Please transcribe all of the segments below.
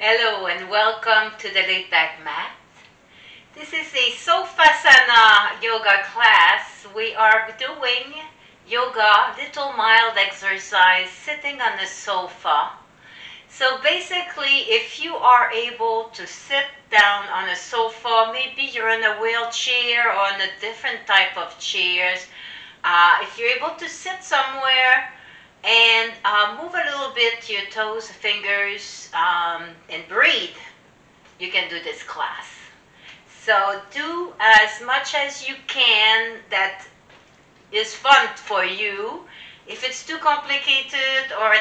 Hello and welcome to the Laidback Mat. This is a Sofasana Yoga class. We are doing yoga, little mild exercise, sitting on the sofa. So basically, if you are able to sit down on a sofa, maybe you're in a wheelchair or on a different type of chairs. If you're able to sit somewhere, and move a little bit your toes, fingers, and breathe, you can do this class. So do as much as you can that is fun for you. If it's too complicated or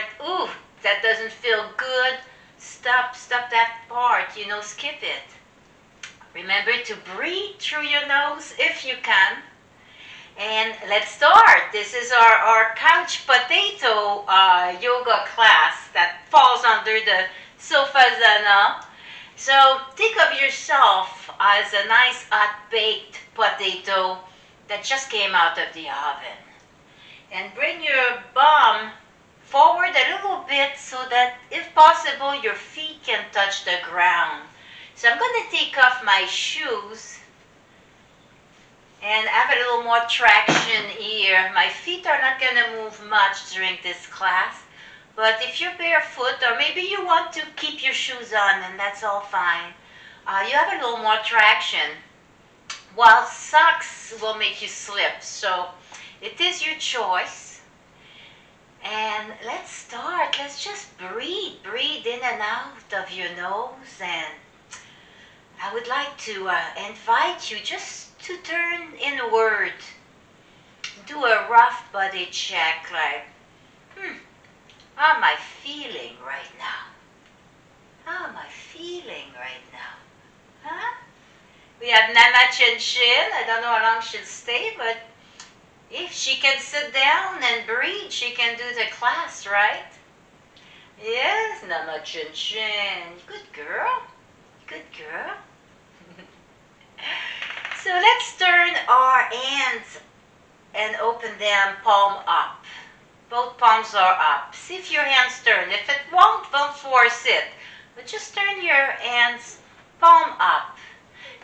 that doesn't feel good, stop that part, skip it. Remember to breathe through your nose if you can. And let's start. This is our Couch Potato Yoga class that falls under the Sofasana. So think of yourself as a nice hot baked potato that just came out of the oven. And bring your bum forward a little bit so that if possible your feet can touch the ground. So I'm going to take off my shoes and have a little more traction here. My feet are not going to move much during this class, but if you're barefoot or maybe you want to keep your shoes on, and that's all fine, you have a little more traction. While socks will make you slip, so it is your choice. And let's start. Let's just breathe in and out of your nose. And I would like to invite you just to turn inward. Do a rough body check like, how am I feeling right now? How am I feeling right now? Huh? We have Namachinchin. I don't know how long she'll stay, but if she can sit down and breathe, she can do the class, right? Yes, Namachinchin. Good girl. Good girl. So let's turn our hands and open them palm up. Both palms are up. See if your hands turn. If it won't, don't force it. But just turn your hands palm up.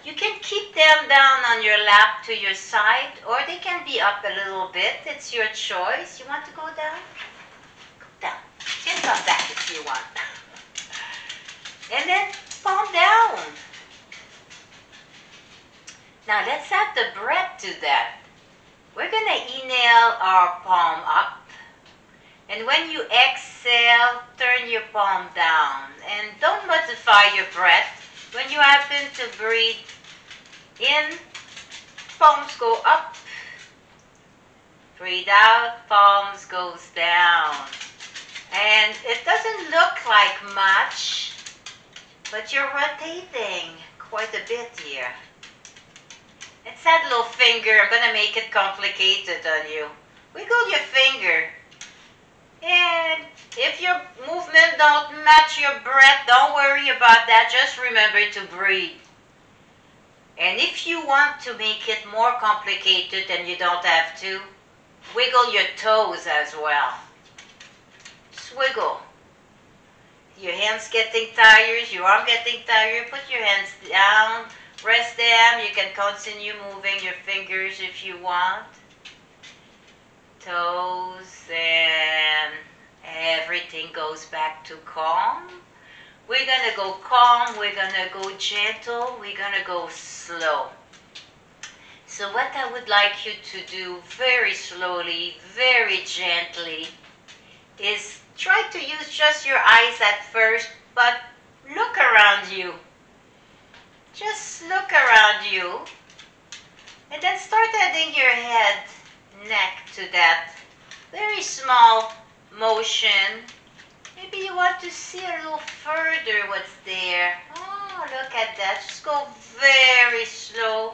You can keep them down on your lap to your side, or they can be up a little bit. It's your choice. You want to go down? Go down. You can come back if you want. And then palm down. Now let's add the breath to that. We're going to inhale our palm up. And when you exhale, turn your palm down. And don't modify your breath. When you happen to breathe in, palms go up. Breathe out, palms goes down. And it doesn't look like much, but you're rotating quite a bit here. It's that little finger. I'm going to make it complicated on you. Wiggle your finger. And if your movement don't match your breath, don't worry about that. Just remember to breathe. And if you want to make it more complicated and you don't have to, wiggle your toes as well. Just wiggle. Your hands getting tired, your arm getting tired, put your hands down. Rest them. You can continue moving your fingers if you want. Toes, and everything goes back to calm. We're going to go calm. We're going to go gentle. We're going to go slow. So what I would like you to do very slowly, very gently, is try to use just your eyes at first, but look around you. Just look around you, and then start adding your head, neck to that. Very small motion. Maybe you want to see a little further what's there. Oh, look at that. Just go very slow.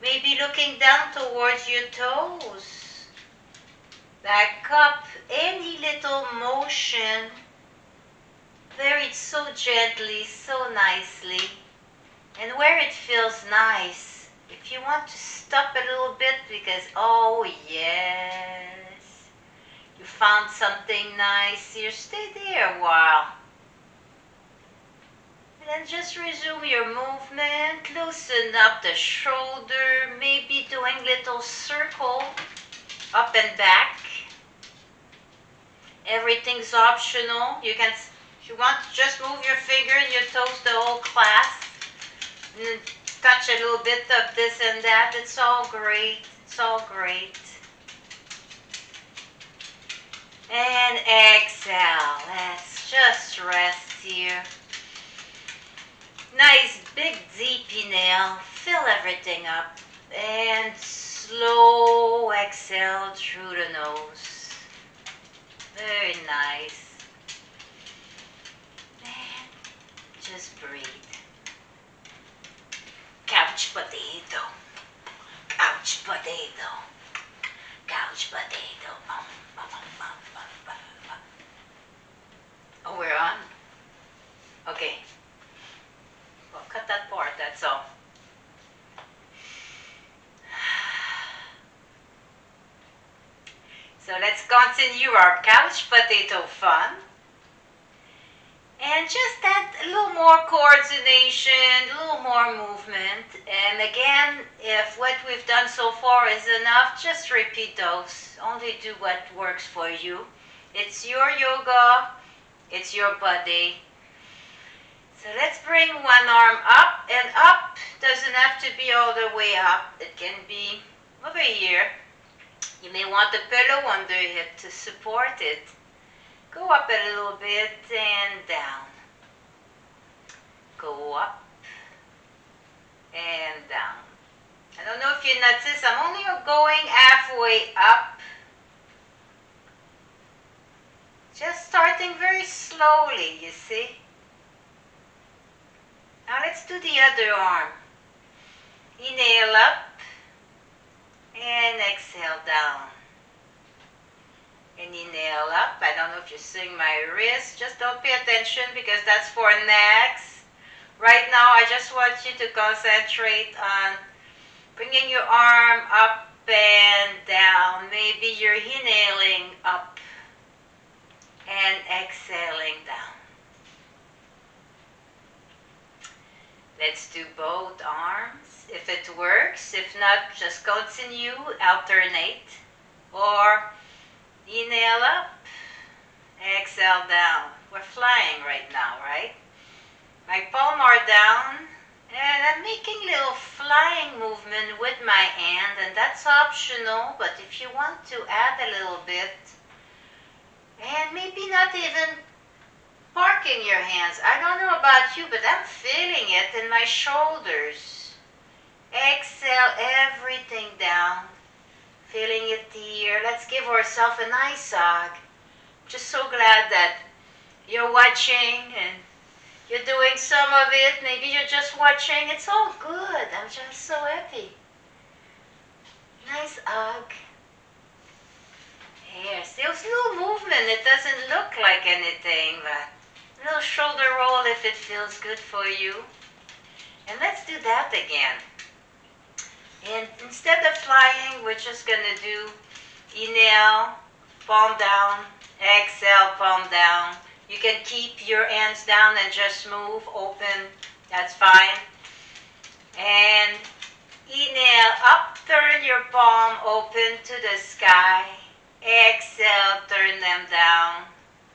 Maybe looking down towards your toes. Back up. Any little motion. Very so gently, so nicely. And where it feels nice, if you want to stop a little bit because, oh yes, you found something nice here, stay there a while. And then just resume your movement. Loosen up the shoulder, maybe doing little circle up and back. Everything's optional. You can, if you want, just move your finger and your toes the whole class. And then touch a little bit of this and that. It's all great. It's all great. And exhale. Let's just rest here. Nice big deep inhale. Fill everything up. And slow exhale through the nose. Very nice. And just breathe. Couch potato. Couch potato. Couch potato. Oh, we're on? Okay. Well, cut that part, that's all. So let's continue our couch potato fun. And just add a little more coordination, a little more movement. And again, if what we've done so far is enough, just repeat those. Only do what works for you. It's your yoga. It's your body. So let's bring one arm up, and up doesn't have to be all the way up. It can be over here. You may want a pillow under it to support it. Go up a little bit and down. Go up and down. I don't know if you notice, I'm only going halfway up. Just starting very slowly, you see. Now let's do the other arm. Inhale up and exhale down. And inhale up. I don't know if you're seeing my wrist. Just don't pay attention because that's for next. Right now I just want you to concentrate on bringing your arm up and down. Maybe you're inhaling up and exhaling down. Let's do both arms if it works. If not, just continue, alternate. Or inhale up, exhale down. We're flying right now, right? My palm are down, and I'm making little flying movement with my hand, and that's optional, but if you want to add a little bit, and maybe not even parking your hands. I don't know about you, but I'm feeling it in my shoulders. Exhale everything down. Feeling it here. Let's give ourselves a nice hug. Just so glad that you're watching and you're doing some of it. Maybe you're just watching. It's all good. I'm just so happy. Nice hug. Here, still little movement. It doesn't look like anything, but a little shoulder roll if it feels good for you. And let's do that again. And instead of flying, we're just going to do inhale, palm down, exhale, palm down. You can keep your hands down and just move open. That's fine. And inhale, up, turn your palm open to the sky. Exhale, turn them down.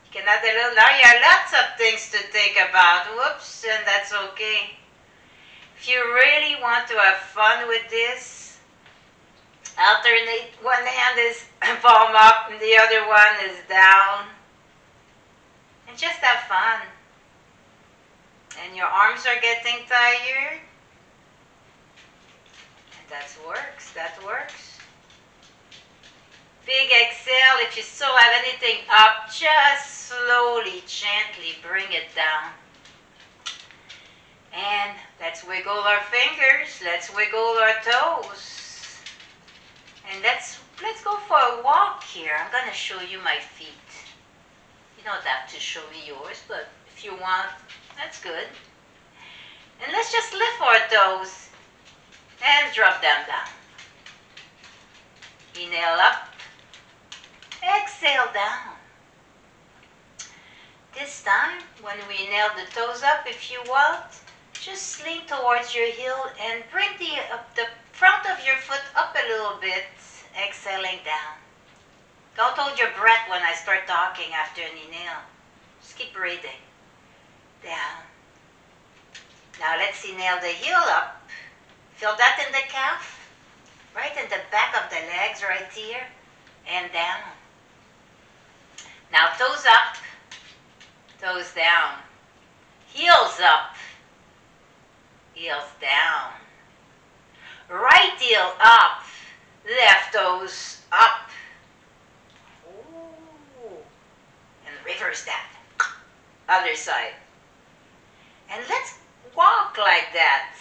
You can add a little, now you have lots of things to think about. Whoops, and that's okay. If you really want to have fun with this, alternate. One hand is palm up and the other one is down. And just have fun. And your arms are getting tired. And that works, that works. Big exhale. If you still have anything up, just slowly, gently bring it down. And let's wiggle our fingers. Let's wiggle our toes. And let's go for a walk here. I'm going to show you my feet. You don't have to show me yours, but if you want, that's good. And let's just lift our toes and drop them down. Inhale up. Exhale down. This time, when we nail the toes up, if you want, just lean towards your heel and bring the front of your foot up a little bit, exhaling down. Don't hold your breath when I start talking after an inhale. Just keep breathing. Down. Now let's inhale the heel up. Feel that in the calf, right in the back of the legs right here, and down. Now toes up, toes down, heels up, heels down. Right heel up, left toes up. Ooh. And reverse that. Other side. And let's walk like that.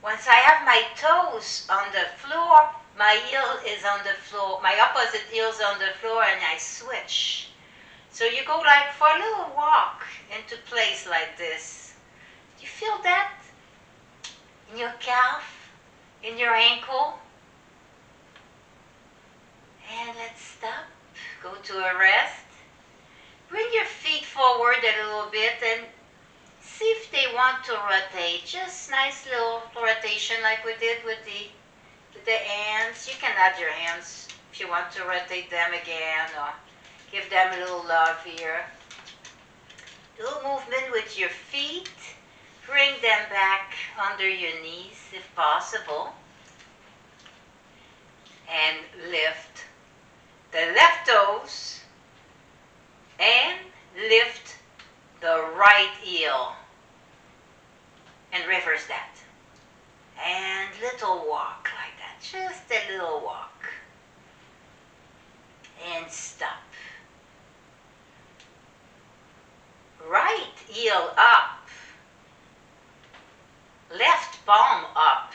Once I have my toes on the floor, my heel is on the floor, my opposite heel is on the floor, and I switch. So you go like for a little walk into place like this. You feel that in your calf, in your ankle? And let's stop, go to a rest. Bring your feet forward a little bit and see if they want to rotate. Just nice little rotation like we did with the hands. You can add your hands if you want to rotate them again or give them a little love here. Little movement with your feet. Bring them back under your knees if possible. And lift the left toes and lift the right heel. And reverse that. And little walk like that. Just a little walk. And stop. Right heel up. Left palm up.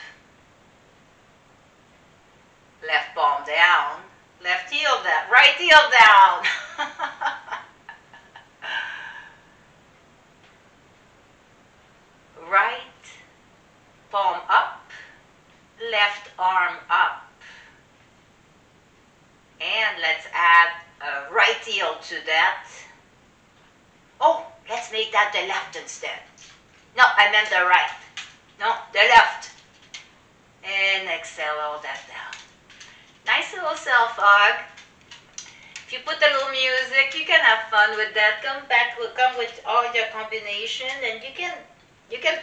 Left palm down. Left heel down. Right heel down. Right palm up, left arm up. And let's add a right heel to that. Oh, let's make that the left instead. No, I meant the right. No, the left. And exhale all that down. Nice little self-hug. If you put a little music, you can have fun with that. Come with all your combination, and you can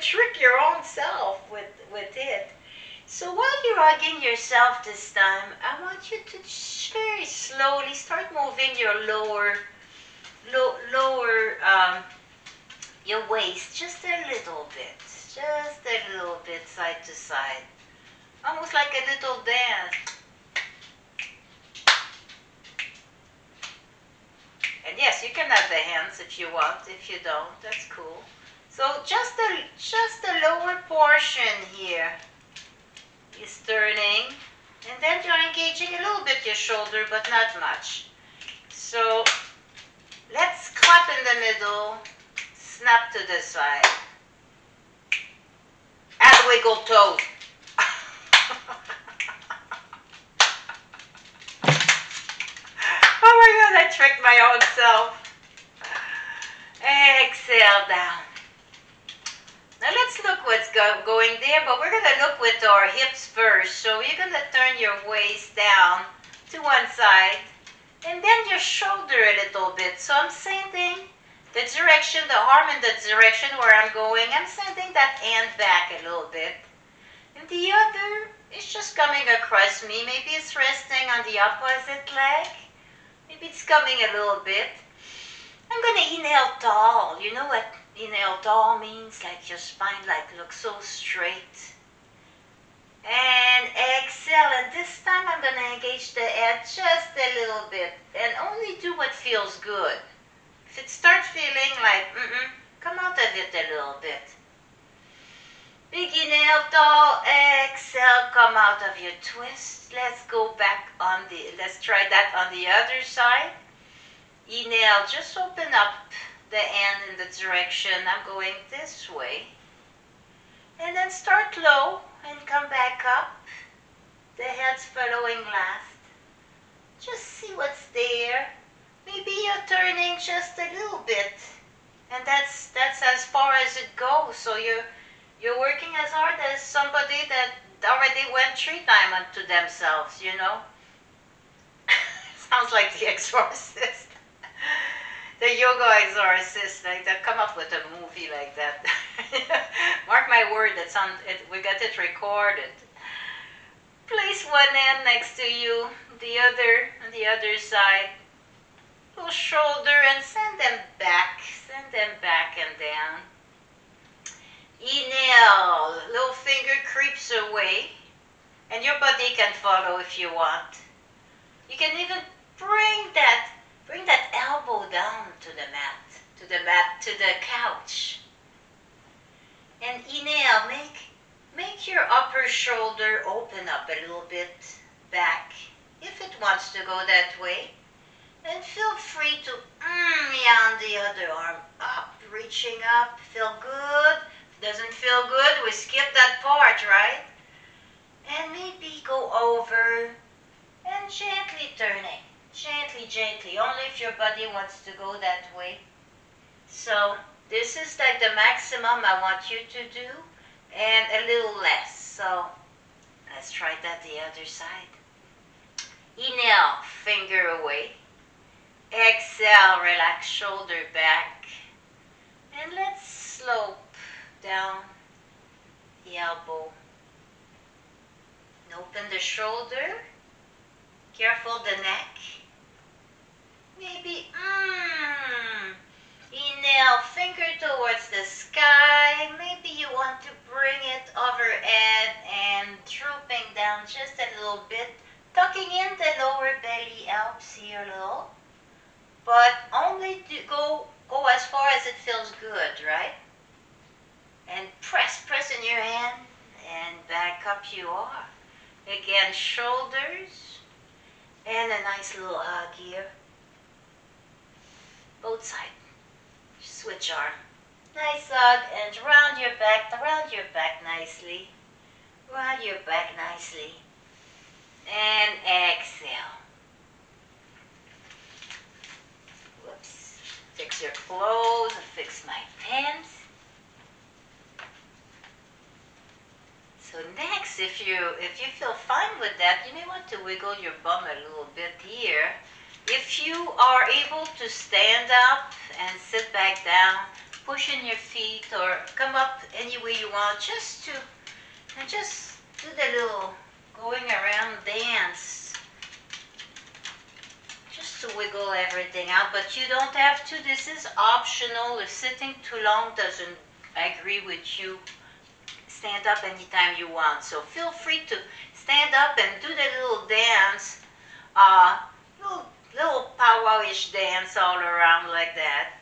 trick your own self with it. So while you're hugging yourself this time, I want you to very slowly start moving your lower your waist just a little bit, side to side, almost like a little dance. And yes, you can have the hands if you want. If you don't, that's cool. So just the lower portion here is turning, and then you're engaging a little bit your shoulder, but not much. So let's clap in the middle, snap to the side, and wiggle toes. Oh my God, I tricked my own self. Exhale down. Now let's look what's going there, but we're going to look with our hips first. So you're going to turn your waist down to one side, and then your shoulder a little bit. So I'm sending the direction, the arm in the direction where I'm going. I'm sending that hand back a little bit. And the other is just coming across me. Maybe it's resting on the opposite leg. Maybe it's coming a little bit. I'm going to inhale tall. You know what inhale tall means? Like your spine looks so straight. And exhale. And this time I'm going to engage the head just a little bit. And only do what feels good. If it starts feeling like, come out of it a little bit. Big inhale, tall, exhale, come out of your twist. Let's go back let's try that on the other side. Inhale, just open up the hand in the direction. I'm going this way. And then start low and come back up. The head's following last. Just see what's there. Maybe you're turning just a little bit And that's as far as it goes. So you're working as hard as somebody that already went 3 times unto themselves, you know. Sounds like The Exorcist. The yoga exorcist, like they come up with a movie like that. Mark my word, we got it recorded. Place one hand next to you, the other on the other side. Little shoulder and send them back and down. Inhale, little finger creeps away, and your body can follow if you want. You can even bring that elbow down to the couch. And inhale, make your upper shoulder open up a little bit back, if it wants to go that way. And feel free to on the other arm up, reaching up. Feel good. If it doesn't feel good, we skip that part, right? And maybe go over and gently turning. Gently, only if your body wants to go that way. So this is like the maximum I want you to do, and a little less. So let's try that the other side. Inhale, finger away. Exhale, relax shoulder back. And let's slope down the elbow. And open the shoulder. Careful the neck. Maybe, inhale, finger towards the sky. Maybe you want to bring it overhead and drooping down just a little bit. Tucking in the lower belly helps here a little. But only to go as far as it feels good, right? And press in your hand and back up you are. Again, shoulders and a nice little hug here. Both sides. Switch arm. Nice hug and round your back nicely. Round your back nicely. And exhale. Whoops. Fix your clothes and fix my pants. So next, if you feel fine with that, you may want to wiggle your bum a little bit here. If you are able to stand up and sit back down, push in your feet or come up any way you want, just do the little going around dance. Just to wiggle everything out, but you don't have to. This is optional. If sitting too long doesn't agree with you, stand up anytime you want. So feel free to stand up and do the little dance, little powwowish dance all around like that.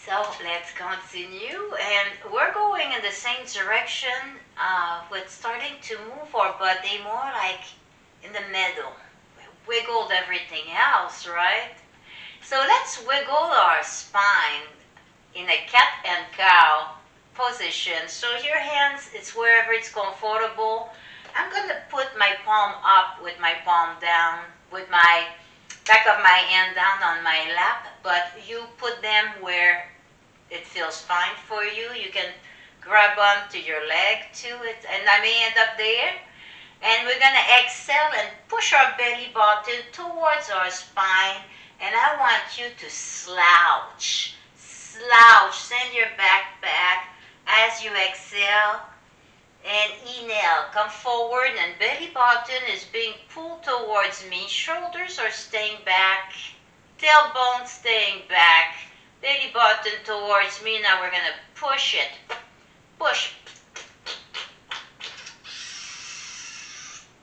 So let's continue, and we're going in the same direction with starting to move our body more like in the middle. We wiggled everything else, right? So let's wiggle our spine in a cat and cow position. So your hands, it's wherever it's comfortable. I'm going to put my palm up with my palm down, with my back of my hand down on my lap, but you put them where it feels fine for you. You can grab onto your leg too, and I may end up there. And we're going to exhale and push our belly button towards our spine, and I want you to slouch. Send your back as you exhale. And inhale, come forward, and belly button is being pulled towards me. Shoulders are staying back, tailbone staying back, belly button towards me. Now we're going to push it. Push.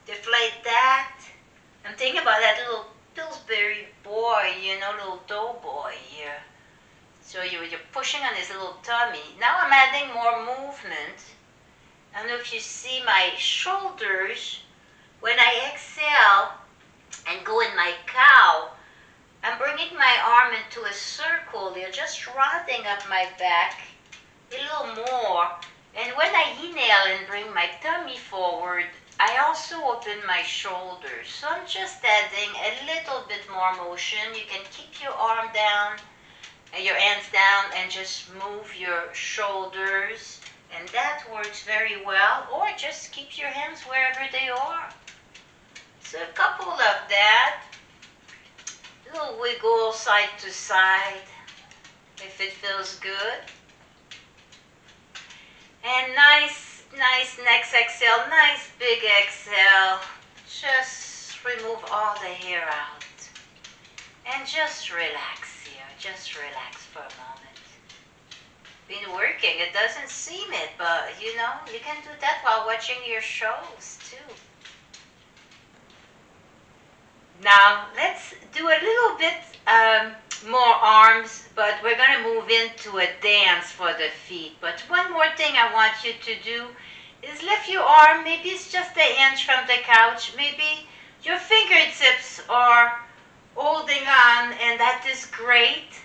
Deflate that. I'm thinking about that little Pillsbury boy, you know, little doughboy here. So you're pushing on his little tummy. Now I'm adding more movement. I don't know if you see my shoulders. When I exhale and go in my cow, I'm bringing my arm into a circle here, just rounding up my back a little more. And when I inhale and bring my tummy forward, I also open my shoulders. So I'm just adding a little bit more motion. You can keep your arm down And your hands down and just move your shoulders. And that works very well. Or just keep your hands wherever they are. So a couple of that. A little wiggle side to side if it feels good. And nice next exhale, nice big exhale. Just remove all the hair out. And just relax here, just relax for a moment. Been working, it doesn't seem it, but you know, you can do that while watching your shows too. Now, let's do a little bit more arms, but we're going to move into a dance for the feet. But one more thing I want you to do is lift your arm. Maybe it's just an inch from the couch. Maybe your fingertips are holding on, and that is great.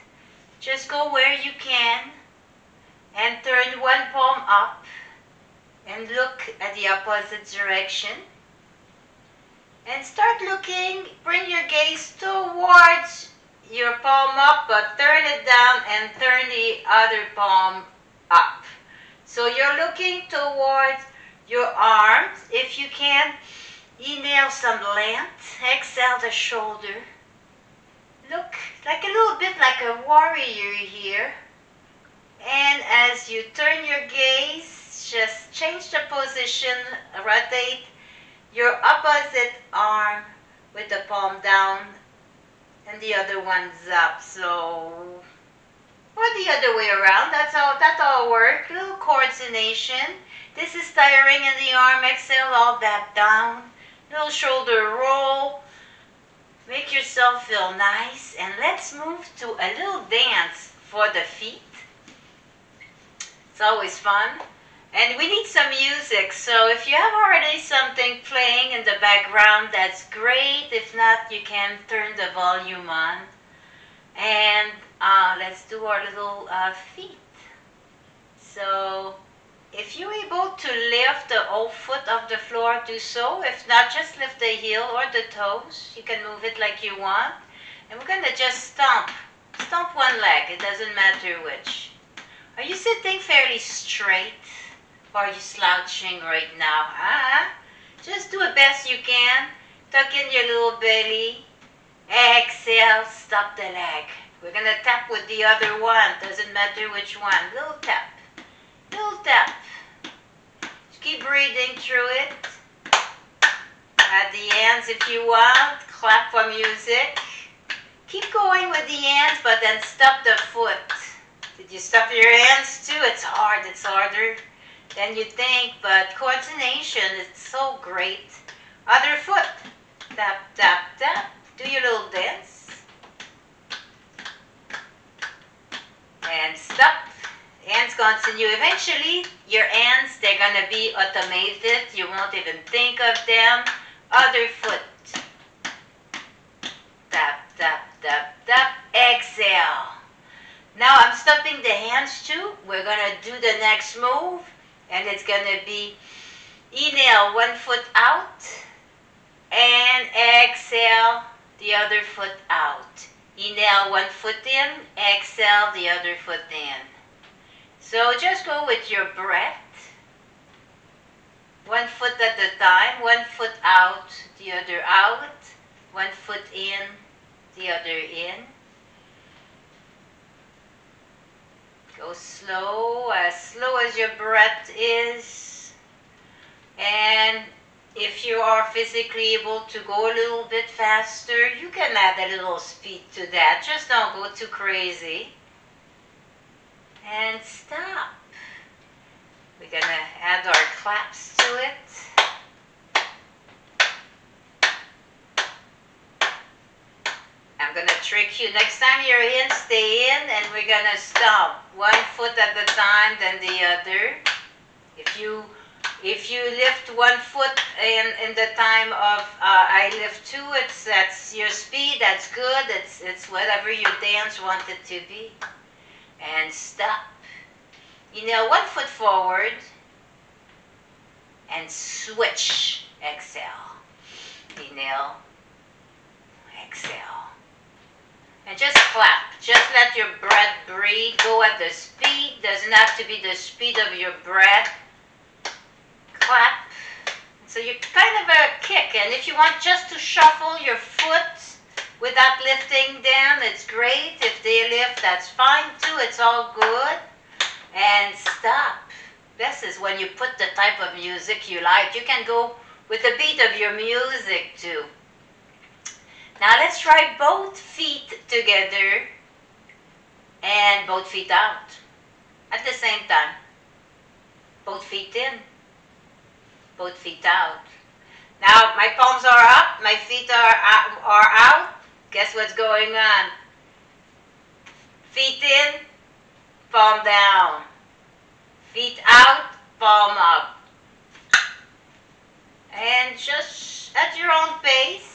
Just go where you can and turn one palm up and look at the opposite direction. And start looking, bring your gaze towards your palm up, but turn it down and turn the other palm up. So you're looking towards your arms. If you can, inhale some length, exhale the shoulder. Look like a little bit like a warrior here. And as you turn your gaze, just change the position, rotate your opposite arm with the palm down and the other one's up. So, or the other way around. That's all work. Little coordination. This is tiring in the arm. Exhale all that down. Little shoulder roll. Make yourself feel nice. And let's move to a little dance for the feet. It's always fun. And we need some music, so if you have already something playing in the background, that's great. If not, you can turn the volume on. And let's do our little feet. So if you're able to lift the whole foot off the floor, do so. If not, just lift the heel or the toes. You can move it like you want. And we're going to just stomp. Stomp one leg. It doesn't matter which. Are you sitting fairly straight? Or are you slouching right now? Just do it best you can. Tuck in your little belly. Exhale, stop the leg. We're going to tap with the other one. Doesn't matter which one. Little tap. Little tap. Just keep breathing through it. At the hands if you want. Clap for music. Keep going with the hands, but then stop the foot. Did you stop your hands too? It's hard. It's harder than you think, but coordination is so great. Other foot. Tap, tap, tap. Do your little dance. And stop. Hands continue. Eventually, your hands, they're going to be automated. You won't even think of them. Other foot. Tap, tap, tap, tap. Exhale. Now I'm stopping the hands too. We're going to do the next move. And it's going to be inhale, one foot out. And exhale, the other foot out. Inhale, one foot in. Exhale, the other foot in. So just go with your breath. One foot at a time. One foot out, the other out. One foot in, the other in. Go slow as your breath is. And if you are physically able to go a little bit faster, you can add a little speed to that. Just don't go too crazy. And stop. We're going to add our claps to it. I'm going to trick you. Next time you're in, stay in, and we're going to stomp. One foot at a time, then the other. If you lift one foot in the time of I lift two, that's your speed, that's good. It's whatever your dance want it to be. And stop. Inhale, one foot forward. And switch. Exhale. Inhale. Exhale. And just clap. Just let your breath breathe. Go at the speed. Doesn't have to be the speed of your breath. Clap. So you're kind of a kick. And if you want just to shuffle your foot without lifting them, it's great. If they lift, that's fine too. It's all good. And stop. This is when you put the type of music you like. You can go with the beat of your music too. Now let's try both feet together and both feet out at the same time. Both feet in, both feet out. Now my palms are up, my feet are out. Guess what's going on? Feet in, palm down. Feet out, palm up. And just at your own pace.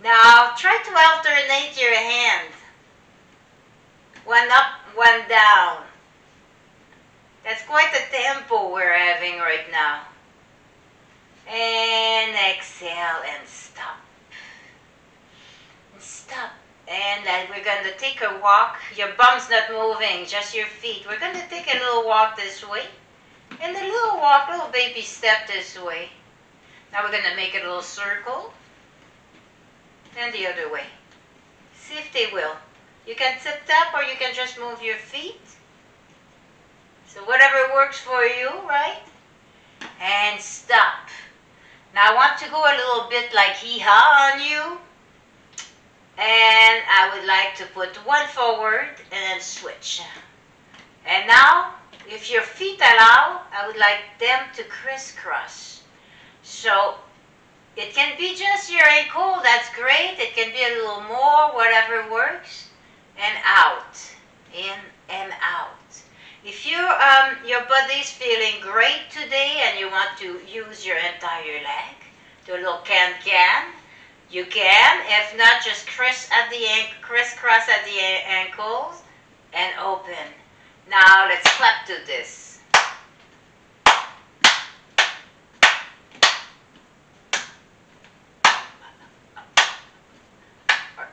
Now try to alternate your hands. One up, one down. That's quite a tempo we're having right now. And exhale and stop. And stop. And then we're going to take a walk. Your bum's not moving, just your feet. We're going to take a little walk this way. And a little walk, little baby step this way. Now we're going to make a little circle. And the other way. See if they will. You can tip tap or you can just move your feet. So whatever works for you, right? And stop. Now I want to go a little bit like hee-haw on you. And I would like to put one forward and then switch. And now, if your feet allow, I would like them to crisscross. So it can be just your ankle, that's great. It can be a little more, whatever works. And out, in and out. If your body's feeling great today and you want to use your entire leg, do a little can-can, you can. If not, just crisscross at the ankles and open. Now let's clap to this.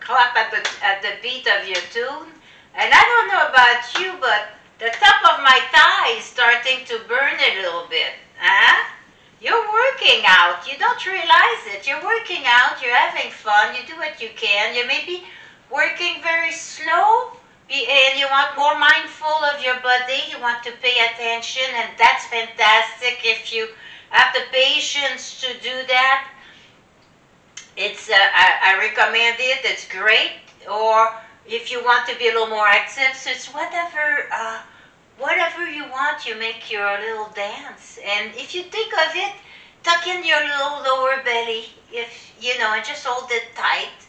Clap at the beat of your tune. And I don't know about you, but the top of my thigh is starting to burn a little bit. Huh? You're working out. You don't realize it. You're working out. You're having fun. You do what you can. You may be working very slow, and you want more mindful of your body. You want to pay attention, and that's fantastic if you have the patience to do that. It's I recommend it. It's great. Or if you want to be a little more active, so it's whatever you want. You make your little dance, and if you think of it, tuck in your little lower belly. If you know, and just hold it tight.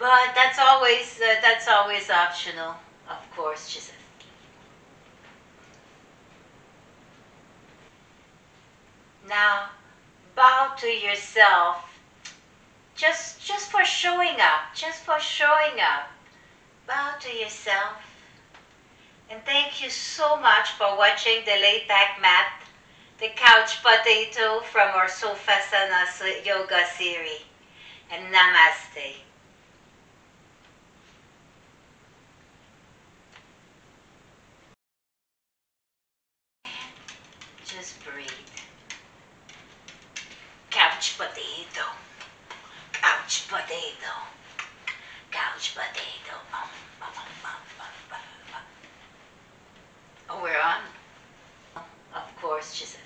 But that's always optional, of course. Just now, bow to yourself. Just for showing up, bow to yourself. And thank you so much for watching the Laidback Mat, the Couch Potato from our Sofasana Yoga series. And Namaste. Just breathe. Couch potato. Couch potato. Couch potato. Oh, we're on? Of course, just